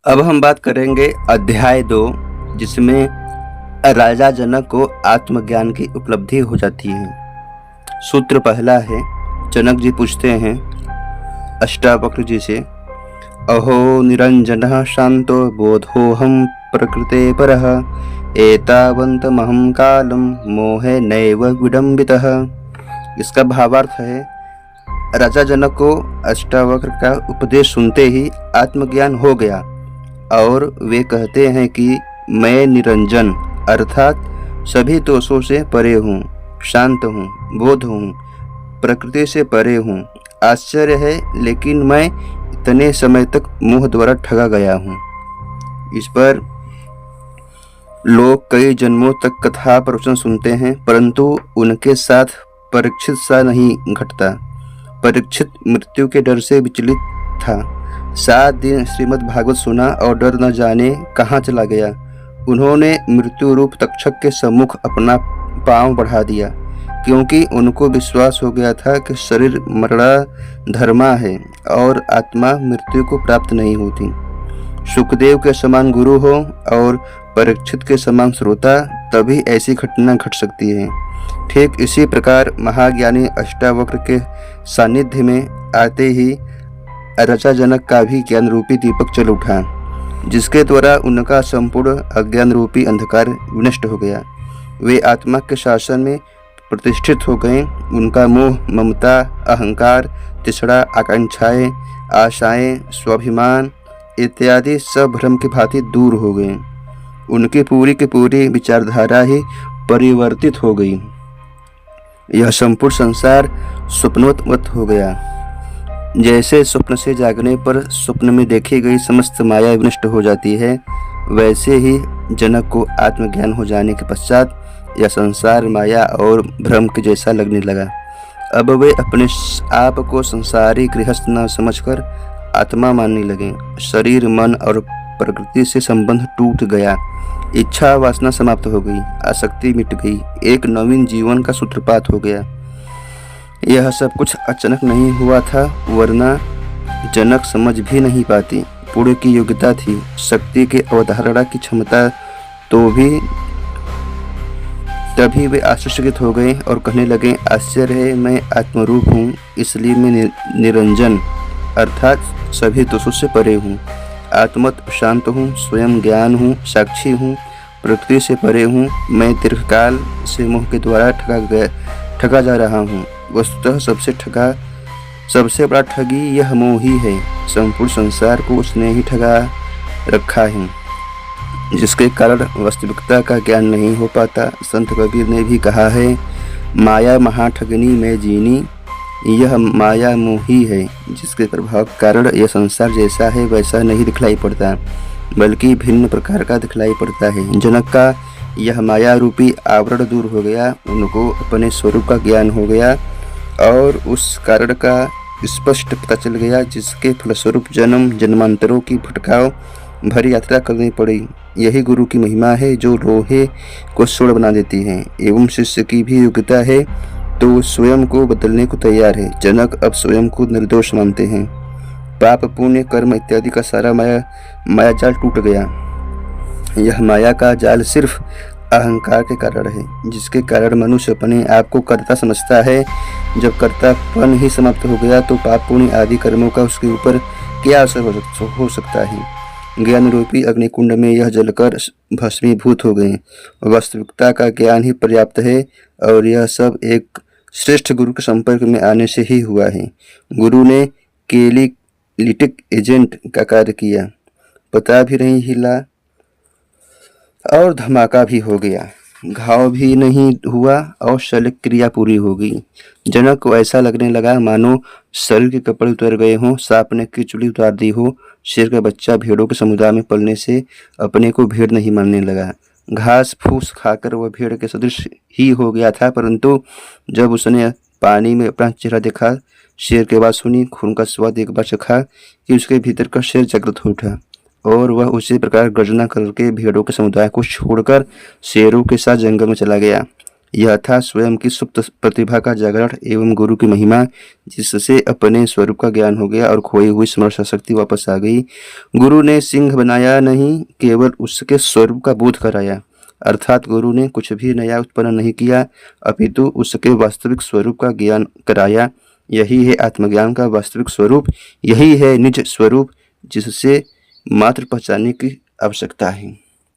अब हम बात करेंगे अध्याय 2, जिसमें राजा जनक को आत्मज्ञान की उपलब्धि हो जाती है। सूत्र पहला है। जनक जी पूछते हैं अष्टावक्र जी से, अहो निरंजनः शांतो बोधोऽहं प्रकृते परः एतावन्तमहं कालं मोहे नैव विडम्बितः। इसका भावार्थ है, राजा जनक को अष्टावक्र का उपदेश सुनते ही आत्मज्ञान हो गया और वे कहते हैं कि मैं निरंजन अर्थात सभी दोषों से परे हूँ, शांत हूँ, बोध हूँ, प्रकृति से परे हूँ। आश्चर्य है, लेकिन मैं इतने समय तक मोह द्वारा ठगा गया हूँ। इस पर लोग कई जन्मों तक कथा प्रवचन सुनते हैं, परंतु उनके साथ परीक्षित सा नहीं घटता। परीक्षित मृत्यु के डर से विचलित था। 7 दिन श्रीमद् भागवत सुना और डर न जाने कहाँ चला गया। उन्होंने मृत्यु रूप तक्षक के सम्मुख अपना पांव बढ़ा दिया, क्योंकि उनको विश्वास हो गया था कि शरीर मरणधर्मा है और आत्मा मृत्यु को प्राप्त नहीं होती। सुखदेव के समान गुरु हो और परीक्षित के समान श्रोता, तभी ऐसी घटना घट सकती है। ठीक इसी प्रकार महाज्ञानी अष्टावक्र के सानिध्य में आते ही राजा जनक का भी ज्ञान रूपी दीपक जल उठा, जिसके द्वारा उनका संपूर्ण अज्ञान रूपी अंधकार विनष्ट हो गया। वे आत्मा के शासन में प्रतिष्ठित हो गए। उनका मोह, ममता, अहंकार, तिसड़ा, आकांक्षाएं, आशाएं, स्वाभिमान इत्यादि सब भ्रम की भांति दूर हो गए। उनकी पूरी की पूरी विचारधारा ही परिवर्तित हो गई। यह संपूर्ण संसार स्वप्नवत हो गया। जैसे स्वप्न से जागने पर स्वप्न में देखी गई समस्त माया विनष्ट हो जाती है, वैसे ही जनक को आत्मज्ञान हो जाने के पश्चात यह संसार माया और भ्रम के जैसा लगने लगा। अब वे अपने आप को संसारी गृहस्थ न समझकर आत्मा मानने लगे। शरीर, मन और प्रकृति से संबंध टूट गया। इच्छा वासना समाप्त हो गई, आसक्ति मिट गई, एक नवीन जीवन का सूत्रपात हो गया। यह सब कुछ अचानक नहीं हुआ था, वरना जनक समझ भी नहीं पाती। पुण्य की योग्यता थी, शक्ति के अवधारणा की क्षमता तो भी। तभी वे आश्चर्यचकित हो गए और कहने लगे, आश्चर्य है, मैं आत्मरूप हूँ, इसलिए मैं निरंजन अर्थात सभी दोषों से परे हूँ, आत्मत शांत हूँ, स्वयं ज्ञान हूँ, साक्षी हूँ, प्रकृति से परे हूँ। मैं दीर्घकाल से मोह के द्वारा ठगा जा रहा हूँ। वस्तुतः सबसे बड़ा ठगी यह मोह ही है। संपूर्ण संसार को उसने ही ठगा रखा है, जिसके कारण वास्तविकता का ज्ञान नहीं हो पाता। संत कबीर ने भी कहा है, माया महाठगनी में जीनी, यह माया मोही है, जिसके प्रभाव के कारण यह संसार जैसा है वैसा नहीं दिखलाई पड़ता, बल्कि भिन्न प्रकार का दिखलाई पड़ता है। जनक का यह माया रूपी आवरण दूर हो गया। उनको अपने स्वरूप का ज्ञान हो गया और उस कारण का स्पष्ट पता चल गया, जिसके फलस्वरूप जन्म जन्मांतरों की भटकाव भरी यात्रा करनी पड़ी। यही गुरु की महिमा है, जो लोहे को स्वर्ण बना देती है। एवं शिष्य की भी योग्यता है, तो वो स्वयं को बदलने को तैयार है। जनक अब स्वयं को निर्दोष मानते हैं। पाप, पुण्य, कर्म इत्यादि का सारा माया जाल टूट गया। यह माया का जाल सिर्फ अहंकार के कारण है, जिसके कारण मनुष्य अपने आप को कर्ता समझता है। जब कर्तापन ही समाप्त हो गया, तो पाप, पुण्य आदि कर्मों का उसके ऊपर क्या असर हो सकता है। ज्ञान रूपी अग्निकुंड में यह जलकर भस्मीभूत हो गए। वास्तविकता का ज्ञान ही पर्याप्त है और यह सब एक श्रेष्ठ गुरु के संपर्क में आने से ही हुआ है। गुरु ने कैटालिटिक एजेंट का कार्य किया, पता भी नहीं हिला और धमाका भी हो गया, घाव भी नहीं हुआ और शल्य क्रिया पूरी हो गई। जनक को ऐसा लगने लगा मानो शरीर के कपड़े उतर गए हों, सांप ने कीचुड़ी उतार दी हो। शेर का बच्चा भेड़ों के समुदाय में पलने से अपने को भेड़ नहीं मानने लगा। घास फूस खाकर वह भेड़ के सदृश ही हो गया था, परंतु जब उसने पानी में अपना चेहरा देखा, शेर की आवाज़ सुनी, खून का स्वाद एक बार चखा कि उसके भीतर का शेर जागृत हो उठा और वह उसी प्रकार गर्जना करके भेड़ों के समुदाय को छोड़कर शेरों के साथ जंगल में चला गया। यह था स्वयं की सुप्त प्रतिभा का जागरण एवं गुरु की महिमा, जिससे अपने स्वरूप का ज्ञान हो गया और खोई हुई स्मरण शक्ति वापस आ गई। गुरु ने सिंह बनाया नहीं, केवल उसके स्वरूप का बोध कराया। अर्थात गुरु ने कुछ भी नया उत्पन्न नहीं किया, अपितु उसके वास्तविक स्वरूप का ज्ञान कराया। यही है आत्मज्ञान का वास्तविक स्वरूप, यही है निज स्वरूप, जिससे मात्र पहचानने की आवश्यकता है।